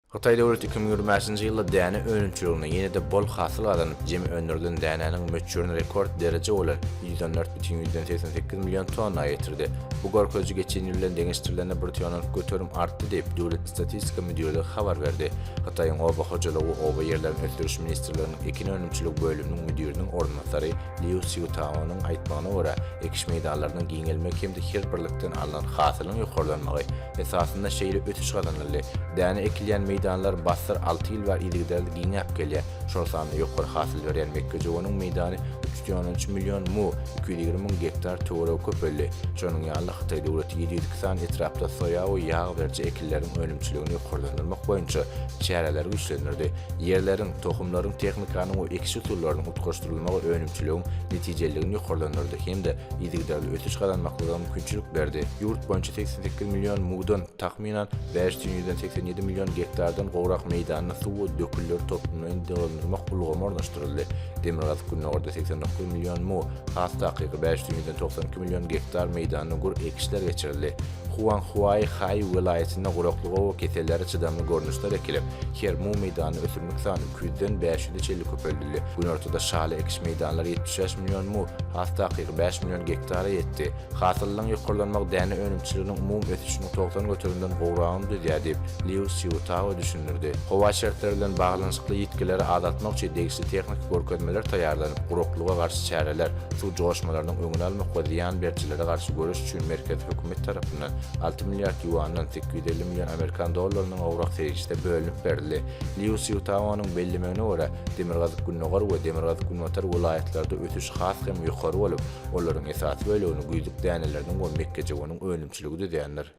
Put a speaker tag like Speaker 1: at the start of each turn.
Speaker 1: Xitay döwleti 2025-nji ýylda däne önümçiligine ýene-de bol hasyl alanyp, jemi öndürilen däneniň möçürini rekord derece bolan 114,88 million tonna ýetirdi. Bu gorkozy geçen ýyldan deňeşdirilen bir tonnalyk göterim artdy diýip döwlet statistika müdürligi habar berdi. Xitaýyň oba hojalygy oba ýerlerini ötdüriş ministrliginiň ekin önümçilik bölüminiň müdüriniň ornatary Liu Xiaotao'nyň aýtmagyna görä, ekiş meýdanlarynyň giňelmek hemde her birlikden alynan hasylyň ýokarlanmagy esasynda şeýle ötüş gadanly. Däne ekilýän meýdanlar basır 6 ýyl bar idigidäli giňäp gelýär. Şol sany ýokary hasyl beren Mekkejowynyň meýdany 3,3 million mu 220 hektar töwre köpelli. Şonuň ýaly Xitay döwleti 7 etrapda soýa we ýağ berji ekilleriň önümçiligini ýokarlandyrmak boýunça çäreler güýçlendirdi. Ýerleriň, tohumlaryň tehnikanyň we ekiş usullarynyň utgaşdyrylmagy önümçiligiň netijeligini ýokarlandyrdy hemde idigidäli ötüş gadanmaklygyna mümkinçilik berdi. Ýurt boýunça 88 million mudan tahminan 587 million hektardan gowrak meýdanyna suw we döküller toplumagyny döwürmek ulgamy ornaşdyryldy. Demirgaz Günnogorda 89 million mu, has takyky 592 million hektar meýdanyna gur ekişler geçirildi. Huanhuai Hay vilayetinde gurokluğa ve keselleri çydamly görnüşler ekilip, her mu meýdany ösürmek sany 200-den 500'e çelli köpeldili. Gün ortada şaly ekiş meýdanlary 75 million mu, has takyky 5 million hektara ýetdi. Hasylyň ýokarlanmak däne önümçiliginiň umum ötüşiniň 90 götüründen gowragyny düzýär diýip Liu Xiaotao düşündirdi. Howa şertleri bilen baglanyşykly ýetkileri azaltmak üçin degişli tehnik görkezmeler taýýarlanyp, gurokluğa garşy çäreler, suw joşmalarynyň öňüni almak we ziýan berçilere garşy görüş üçin merkez hökümet tarapyndan 6 milyar yuandan 850 milyon Amerikan dollarynyň gowrak segişde bölünip berildi. Liu Xiaotao'nyň bellemegine görä, Demirgaz Günnogor we Demirgaz Günnotar vilayetlerinde ötüş has hem ýokary bolup, olaryň esasy bölegi güýdük däneleriniň we Mekkejowynyň önümçiligi düzýändir.